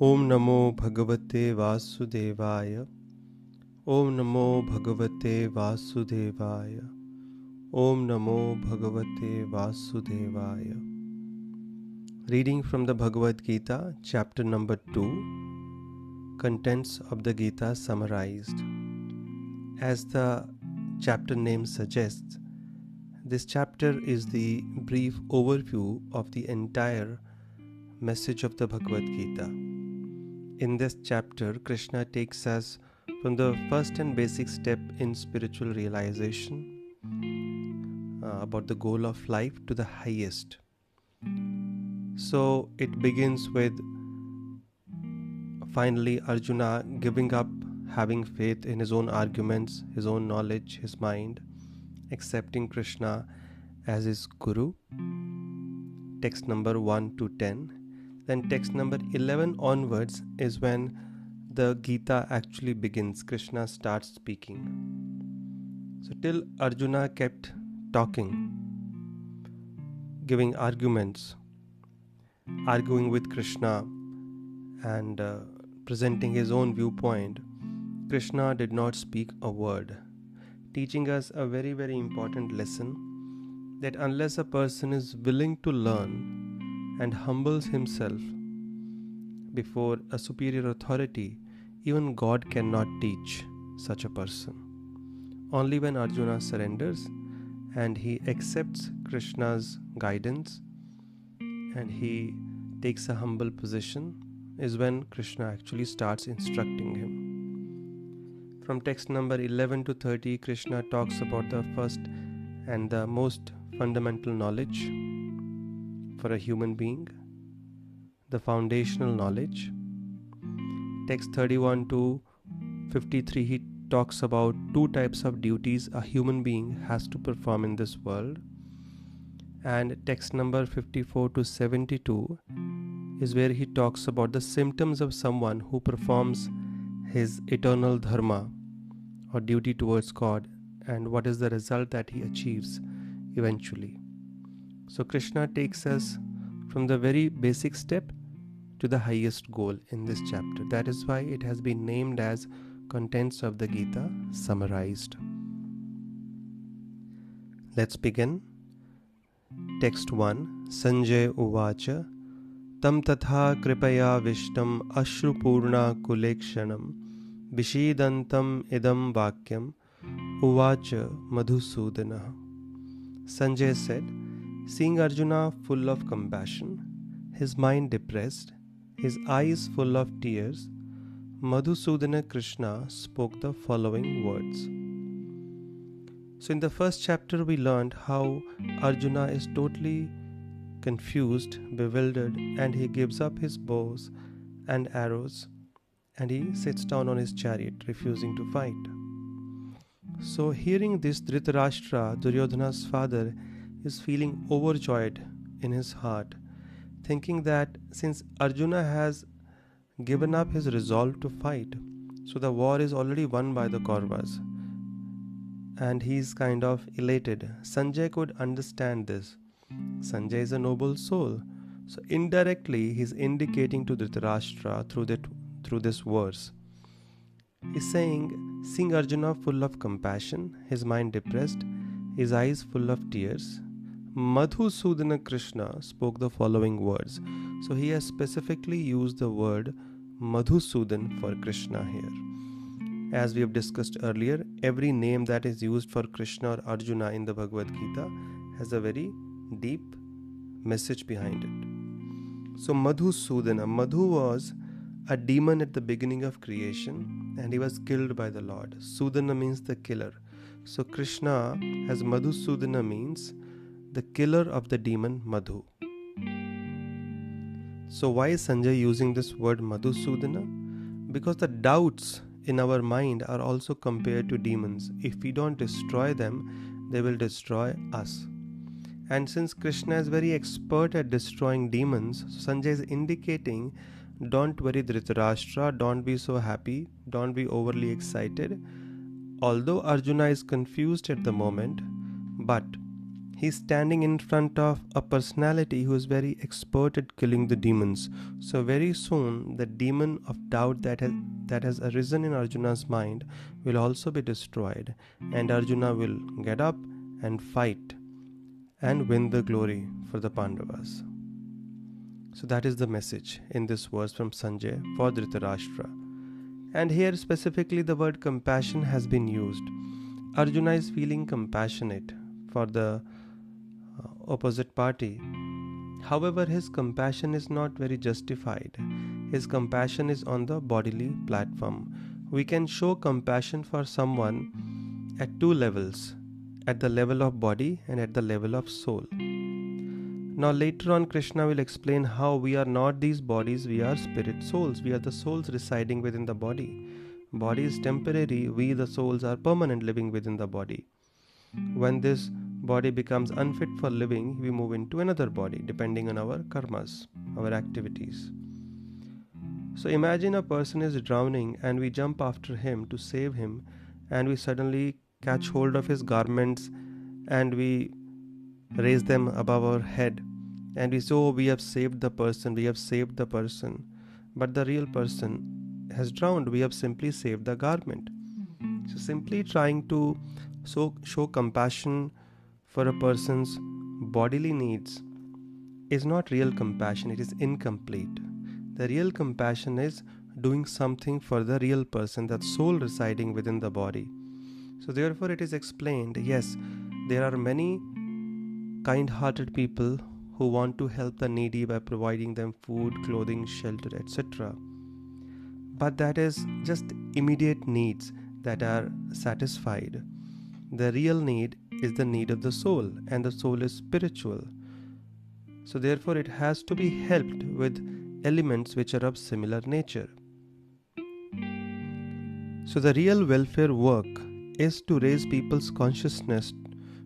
Om Namo Bhagavate Vasudevaya. Om Namo Bhagavate Vasudevaya. Om Namo Bhagavate Vasudevaya. Reading from the Bhagavad Gita, chapter number 2, contents of the Gita summarized. As the chapter name suggests, this chapter is the brief overview of the entire message of the Bhagavad Gita. In this chapter, Krishna takes us from the first and basic step in spiritual realization about the goal of life to the highest. So it begins with finally Arjuna giving up having faith in his own arguments, his own knowledge, his mind, accepting Krishna as his Guru. Text number 1 to 10. Then text number 11 onwards is when the Gita actually begins. Krishna starts speaking. So till Arjuna kept talking, giving arguments, arguing with Krishna and presenting his own viewpoint, Krishna did not speak a word, teaching us a very, very important lesson that unless a person is willing to learn and humbles himself before a superior authority, even God cannot teach such a person. Only when Arjuna surrenders and he accepts Krishna's guidance and he takes a humble position is when Krishna actually starts instructing him. From text number 11 to 30, Krishna talks about the first and the most fundamental knowledge for a human being, the foundational knowledge. Text 31 to 53, he talks about two types of duties a human being has to perform in this world. And text number 54 to 72 is where he talks about the symptoms of someone who performs his eternal dharma or duty towards God and what is the result that he achieves eventually. So Krishna takes us from the very basic step to the highest goal in this chapter. That is why it has been named as Contents of the Gita Summarized. Let's begin. Text 1. Sanjay Uvacha Tam tatha kripaya vishtam ashrupurna kulekshanam vishidantam idam vakyam uvacha madhusudana. Sanjay said, seeing Arjuna full of compassion, his mind depressed, his eyes full of tears, Madhusudana Krishna spoke the following words. So in the first chapter we learned how Arjuna is totally confused, bewildered, and he gives up his bows and arrows and he sits down on his chariot, refusing to fight. So hearing this, Dhritarashtra, Duryodhana's father, is feeling overjoyed in his heart, thinking that since Arjuna has given up his resolve to fight, so the war is already won by the Kauravas, and he is kind of elated. Sanjay could understand this. Sanjay is a noble soul, so indirectly he is indicating to Dhritarashtra through this verse. He's saying, seeing Arjuna full of compassion, his mind depressed, his eyes full of tears, Madhusudana Krishna spoke the following words. So he has specifically used the word Madhusudan for Krishna here. As we have discussed earlier, every name that is used for Krishna or Arjuna in the Bhagavad Gita has a very deep message behind it. So Madhusudana, Madhu was a demon at the beginning of creation and he was killed by the Lord. Sudana means the killer. So Krishna as Madhusudana means the killer of the demon Madhu. So why is Sanjay using this word Madhusudana? Because the doubts in our mind are also compared to demons. If we don't destroy them, they will destroy us. And since Krishna is very expert at destroying demons, Sanjay is indicating, don't worry Dhritarashtra, don't be so happy, don't be overly excited. Although Arjuna is confused at the moment, but He's standing in front of a personality who is very expert at killing the demons. So very soon the demon of doubt that has arisen in Arjuna's mind will also be destroyed, and Arjuna will get up and fight and win the glory for the Pandavas. So that is the message in this verse from Sanjay for Dhritarashtra. And here specifically the word compassion has been used. Arjuna is feeling compassionate for the opposite party. However, his compassion is not very justified. His compassion is on the bodily platform. We can show compassion for someone at two levels, at the level of body and at the level of soul. Now later on Krishna will explain how we are not these bodies, we are spirit souls. We are the souls residing within the body. Body is temporary, we the souls are permanent, living within the body. When this body becomes unfit for living, we move into another body depending on our karmas, our activities. So imagine a person is drowning and we jump after him to save him, and we suddenly catch hold of his garments and we raise them above our head and we say, oh, we have saved the person, but the real person has drowned. We have simply saved the garment. So simply trying to show compassion for a person's bodily needs is not real compassion, it is incomplete. The real compassion is doing something for the real person, that soul residing within the body. So therefore it is explained, yes, there are many kind-hearted people who want to help the needy by providing them food, clothing, shelter, etc. But that is just immediate needs that are satisfied. The real need is the need of the soul, and the soul is spiritual. So therefore it has to be helped with elements which are of similar nature. So the real welfare work is to raise people's consciousness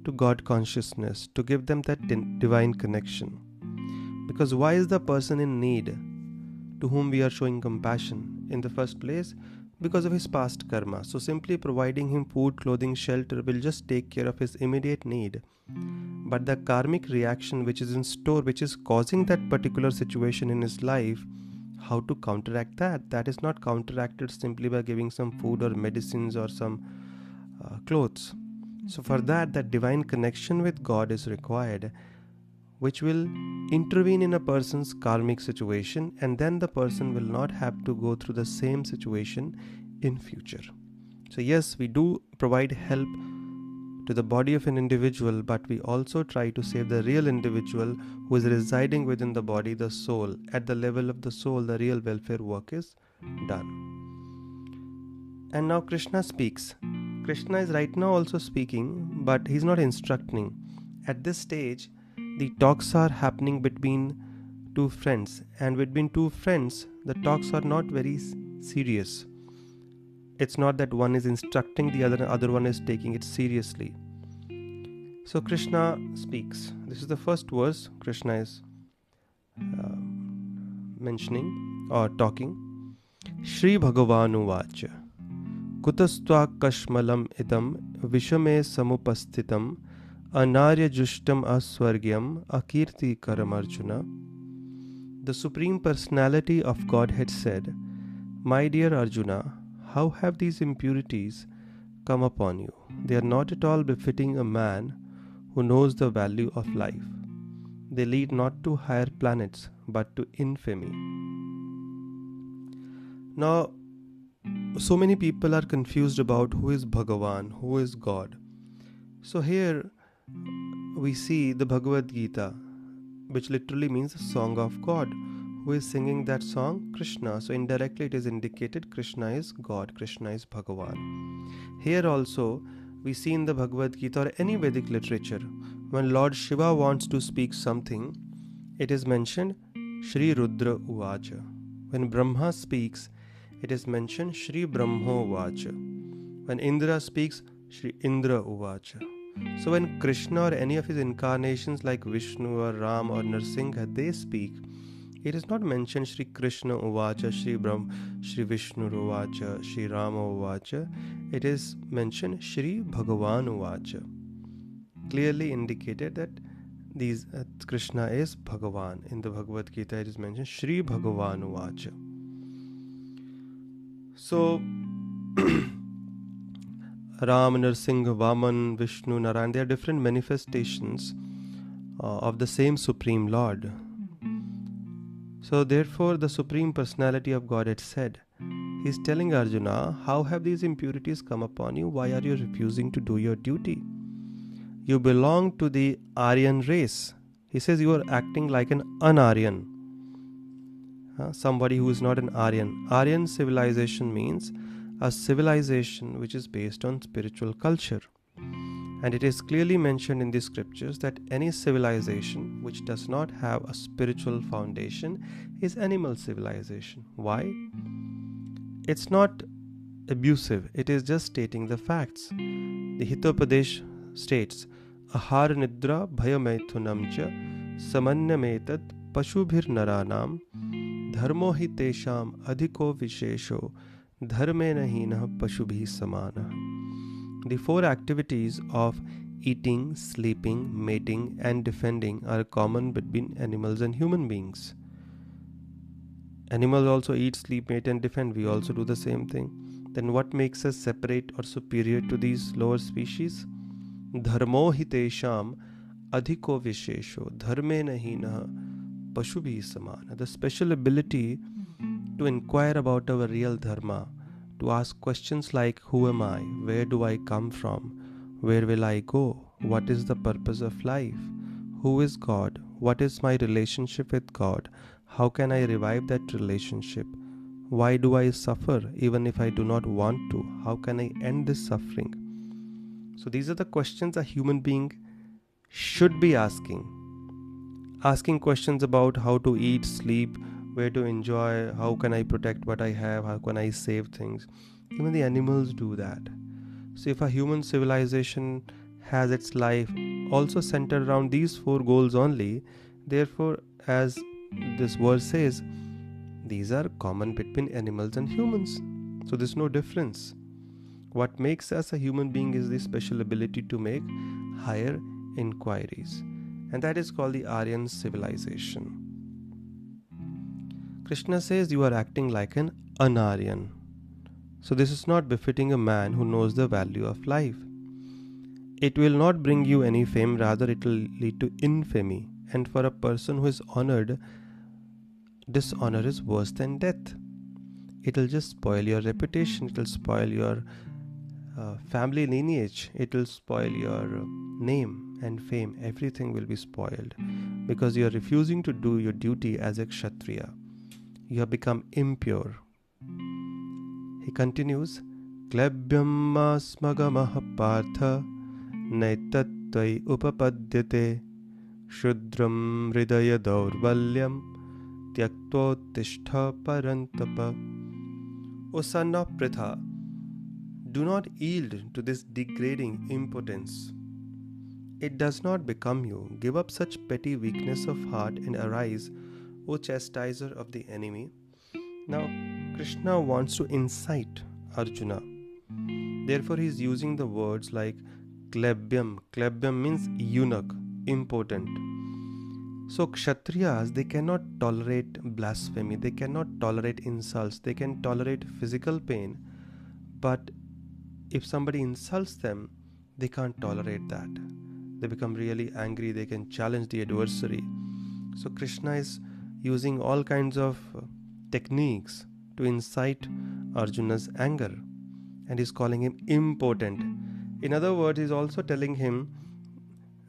to God consciousness, to give them that divine connection. Because why is the person in need to whom we are showing compassion? In the first place, because of his past karma. So simply providing him food, clothing, shelter will just take care of his immediate need. But the karmic reaction which is in store, which is causing that particular situation in his life, how to counteract that? That is not counteracted simply by giving some food or medicines or some clothes. So for that divine connection with God is required, which will intervene in a person's karmic situation, and then the person will not have to go through the same situation in future. So yes, we do provide help to the body of an individual, but we also try to save the real individual who is residing within the body, the soul. At the level of the soul, the real welfare work is done. And now Krishna speaks. Krishna is right now also speaking, but he's not instructing. At this stage, the talks are happening between two friends, and between two friends, the talks are not very serious. It's not that one is instructing the other one is taking it seriously. So Krishna speaks. This is the first verse Krishna is mentioning or talking. Shri Bhagavanu Vacha Kutastva Kashmalam Idam Vishame Samupastitam Anarya Jushtam Aswargyam Akirti Karam Arjuna. The Supreme Personality of Godhead said, My dear Arjuna, how have these impurities come upon you? They are not at all befitting a man who knows the value of life. They lead not to higher planets, but to infamy. Now, so many people are confused about who is Bhagavan, who is God. So here we see the Bhagavad Gita, which literally means a song of God. Who is singing that song? Krishna. So indirectly it is indicated Krishna is God, Krishna is Bhagavan. Here also we see in the Bhagavad Gita or any Vedic literature, when Lord Shiva wants to speak something, it is mentioned Shri Rudra Uvacha. When Brahma speaks, it is mentioned Shri Brahmo Uvacha. When Indra speaks, Shri Indra Uvacha. So when Krishna or any of his incarnations like Vishnu or Ram or Narsingha, they speak, it is not mentioned Shri Krishna Uvacha, Shri Vishnu Uvacha, Shri Rama Uvacha. It is mentioned Shri Bhagavan Uvacha. clearly indicated that Krishna is Bhagavan. In the Bhagavad Gita it is mentioned Shri Bhagavan Uvacha. So Ram, Narsingh, Vaman, Vishnu, Narayan, they are different manifestations of the same Supreme Lord. So therefore the Supreme Personality of Godhead said, he is telling Arjuna, how have these impurities come upon you? Why are you refusing to do your duty? You belong to the Aryan race. He says you are acting like an un-Aryan. Somebody who is not an Aryan. Aryan civilization means a civilization which is based on spiritual culture. And it is clearly mentioned in the scriptures that any civilization which does not have a spiritual foundation is animal civilization. Why? It's not abusive, it is just stating the facts. The Hitopadesh states, Ahar Nidra Bhayamaithunam cha Samanyametat Pashubhir Naranam Dharmo hi tesham adhiko vishesho dharmena hina pashubhi samana. The four activities of eating, sleeping, mating and defending are common between animals and human beings. Animals also eat, sleep, mate and defend. We also do the same thing. Then what makes us separate or superior to these lower species? Dharmo hi tesham adhiko vishesho dharmena hina pashubhi samana. The special ability to inquire about our real dharma, to ask questions like, who am I? Where do I come from? Where will I go? What is the purpose of life? Who is God? What is my relationship with God? How can I revive that relationship? Why do I suffer even if I do not want to? How can I end this suffering? So these are the questions a human being should be asking. Asking questions about how to eat, sleep, where to enjoy, how can I protect what I have, how can I save things. Even the animals do that. So if a human civilization has its life also centered around these four goals only, therefore, as this verse says, these are common between animals and humans. So there's no difference. What makes us a human being is the special ability to make higher inquiries. And that is called the Aryan civilization. Krishna says you are acting like an un-Aryan. So this is not befitting a man who knows the value of life. It will not bring you any fame, rather it will lead to infamy. And for a person who is honored, dishonor is worse than death. It will just spoil your reputation, it will spoil your family lineage, it will spoil your name and fame. Everything will be spoiled because you are refusing to do your duty as a Kshatriya. You have become impure. He continues, Klebhyam asmagamah partha naitattvai upapadyate shudram hridaya daurvalyam tyaktottishtha parantapa. O son of Pritha, do not yield to this degrading impotence. It does not become you. Give up such petty weakness of heart and arise, O chastiser of the enemy. Now, Krishna wants to incite Arjuna. Therefore, he is using the words like Klebhyam. Klebhyam means eunuch, impotent. So, Kshatriyas, they cannot tolerate blasphemy. They cannot tolerate insults. They can tolerate physical pain. But if somebody insults them, they can't tolerate that. They become really angry. They can challenge the adversary. So, Krishna is using all kinds of techniques to incite Arjuna's anger, and he's calling him impotent. In other words, he's also telling him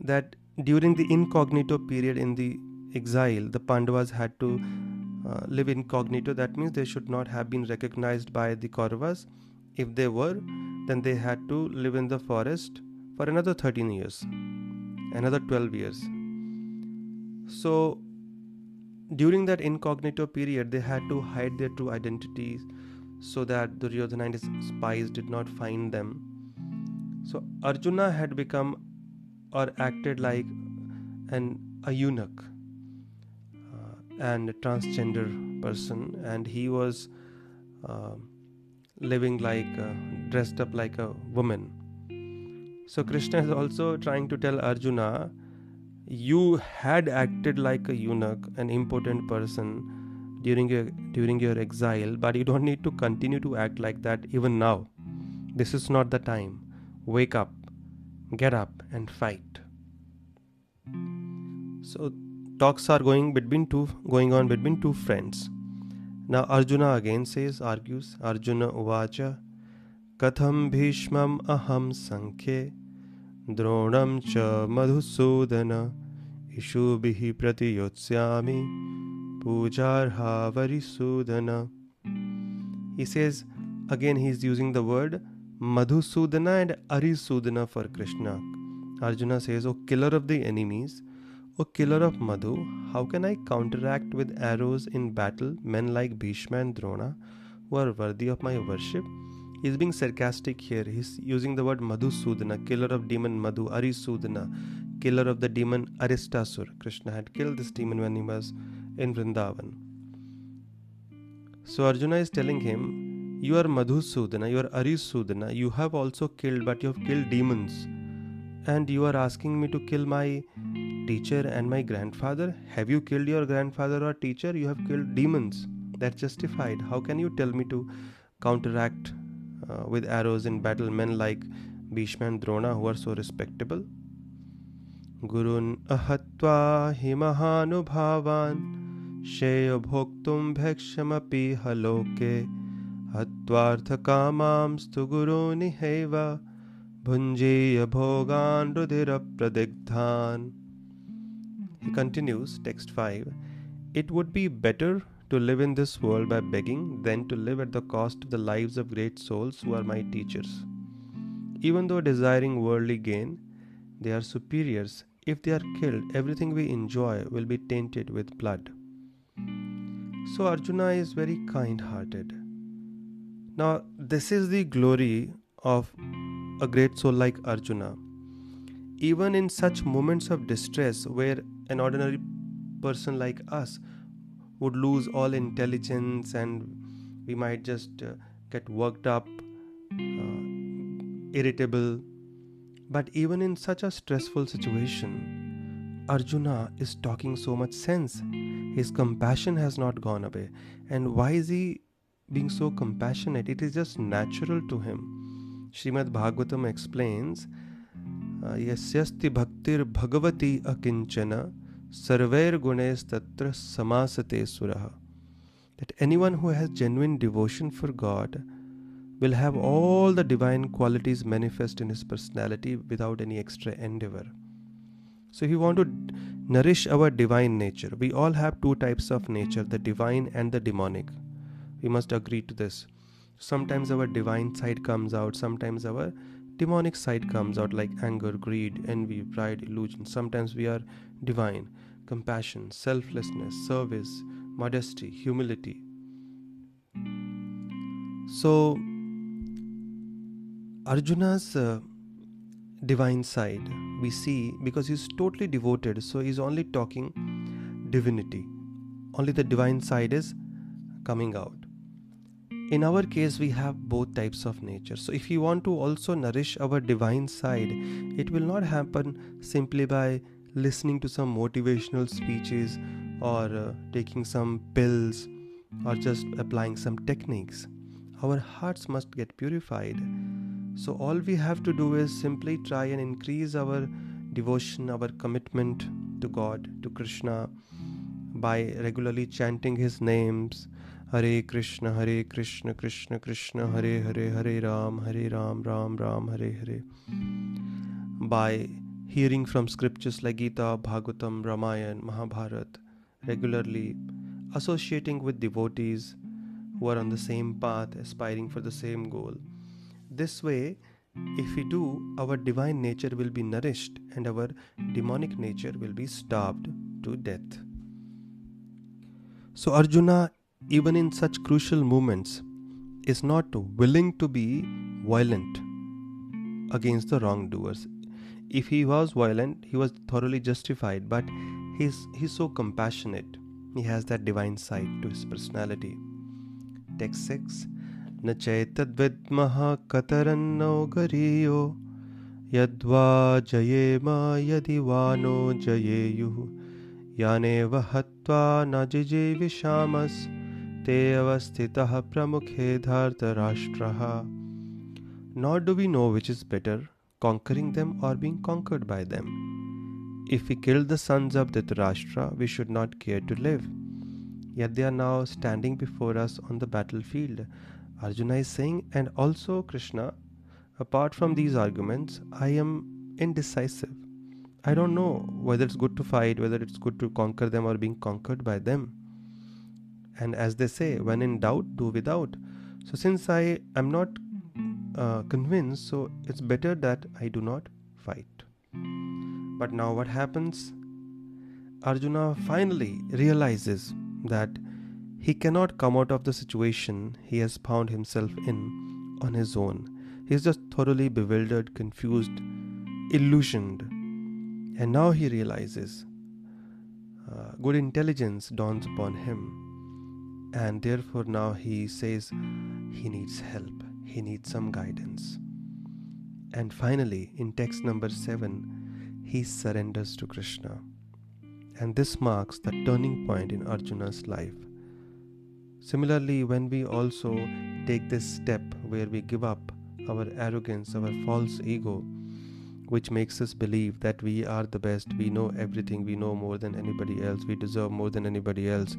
that during the incognito period in the exile, the Pandavas had to live incognito. That means they should not have been recognized by the Kauravas. If they were, then they had to live in the forest for another 13 years, another 12 years. So during that incognito period, they had to hide their true identities so that Duryodhana and his spies did not find them. So Arjuna had become or acted like a eunuch and a transgender person, and he was living like dressed up like a woman. So Krishna is also trying to tell Arjuna, you had acted like a eunuch, an important person during your exile, but you don't need to continue to act like that even now. This is not the time. Wake up, get up and fight. So talks are going on between two friends. Now Arjuna again argues, Arjuna uvacha, Katham bhishmam aham sankhe, dronam cha madhusudana, ishubhihi pratiyotsyami, pujarha varisudana. He says, again he is using the word Madhusudana and Arisudana for Krishna. Arjuna says, O killer of the enemies, O killer of Madhu, how can I counteract with arrows in battle men like Bhishma and Drona who are worthy of my worship? He is being sarcastic here. He is using the word Madhusudana, killer of demon Madhu, Arisudana, killer of the demon Aristasur. Krishna had killed this demon when he was in Vrindavan. So Arjuna is telling him, you are Madhusudana, you are Arisudana, you have also killed, but you have killed demons. And you are asking me to kill my teacher and my grandfather? Have you killed your grandfather or teacher? You have killed demons. That's justified. How can you tell me to counteract with arrows in battle men like Bhishma and Drona who are so respectable? Gurun ahatva himahanubhavan sheyo bhoktum bhekshamapi haloke hatvartha kamamstu guruni heva bhunjeya bhogan rudira pradigdhan. He continues, text 5, it would be better to live in this world by begging than to live at the cost of the lives of great souls who are my teachers. Even though desiring worldly gain, they are superiors. If they are killed, everything we enjoy will be tainted with blood. So Arjuna is very kind-hearted. Now, this is the glory of a great soul like Arjuna. Even in such moments of distress where an ordinary person like us would lose all intelligence and we might just get worked up, irritable. But even in such a stressful situation, Arjuna is talking so much sense. His compassion has not gone away. And why is he being so compassionate? It is just natural to him. Srimad Bhagavatam explains, Yasyasti bhaktir bhagavati akinchana sarvair gunes tatra samasate suraha. That anyone who has genuine devotion for God will have all the divine qualities manifest in his personality without any extra endeavor. So if we want to nourish our divine nature, we all have two types of nature, the divine and the demonic. We must agree to this. Sometimes our divine side comes out, sometimes our demonic side comes out, like anger, greed, envy, pride, illusion. Sometimes we are divine, compassion, selflessness, service, modesty, humility. So Arjuna's divine side we see because he's totally devoted, so he's only talking divinity. Only the divine side is coming out. In our case, we have both types of nature. So if we want to also nourish our divine side, it will not happen simply by listening to some motivational speeches or taking some pills or just applying some techniques. Our hearts must get purified. So all we have to do is simply try and increase our devotion, our commitment to God, to Krishna, by regularly chanting his names, Hare Krishna, Krishna Krishna, Hare Hare, Hare Ram, Ram Ram, Hare Hare. By hearing from scriptures like Gītā, Bhagavatam, Ramayana, Mahabharata, regularly associating with devotees who are on the same path, aspiring for the same goal. This way, if we do, our divine nature will be nourished and our demonic nature will be starved to death. So Arjuna, even in such crucial moments, is not willing to be violent against the wrongdoers. If he was violent, he was thoroughly justified, but he's so compassionate. He has that divine side to his personality. Text 6. Na chaitad vidmaha kataranno gariyo Yadva jayema yadi vano jayeyuh yaneva hatva najije vishamas te avastitah pramukhe dharta rashtraha. Nor do we know which is better, conquering them or being conquered by them. If we killed the sons of Dhritarashtra, we should not care to live. Yet they are now standing before us on the battlefield. Arjuna is saying, and also Krishna, apart from these arguments, I am indecisive. I don't know whether it's good to fight, whether it's good to conquer them or being conquered by them. And as they say, when in doubt, do without. So since I am not convinced, so it's better that I do not fight. But now what happens? Arjuna finally realizes that he cannot come out of the situation he has found himself in on his own. He is just thoroughly bewildered, confused, illusioned. And now he realizes good intelligence dawns upon him. And therefore now he says he needs help. He needs some guidance. And finally, in text number 7, he surrenders to Krishna. And this marks the turning point in Arjuna's life. Similarly, when we also take this step where we give up our arrogance, our false ego, which makes us believe that we are the best, we know everything, we know more than anybody else, we deserve more than anybody else,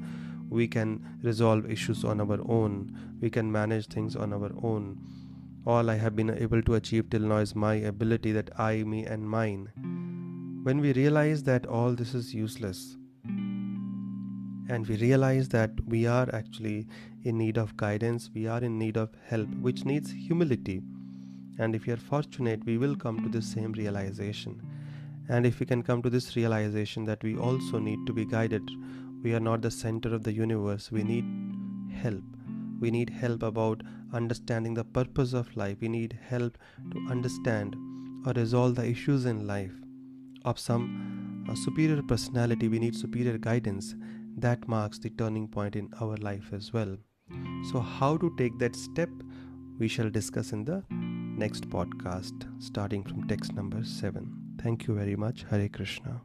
we can resolve issues on our own, we can manage things on our own. All I have been able to achieve till now is my ability, that I, me and mine. When we realize that all this is useless, and we realize that we are actually in need of guidance, we are in need of help, which needs humility. And if we are fortunate, we will come to the same realization. And if we can come to this realization that we also need to be guided, we are not the center of the universe, we need help. We need help about understanding the purpose of life. We need help to understand or resolve the issues in life of some superior personality. We need superior guidance. That marks the turning point in our life as well. So how to take that step, we shall discuss in the next podcast, starting from text number 7. Thank you very much. Hare Krishna.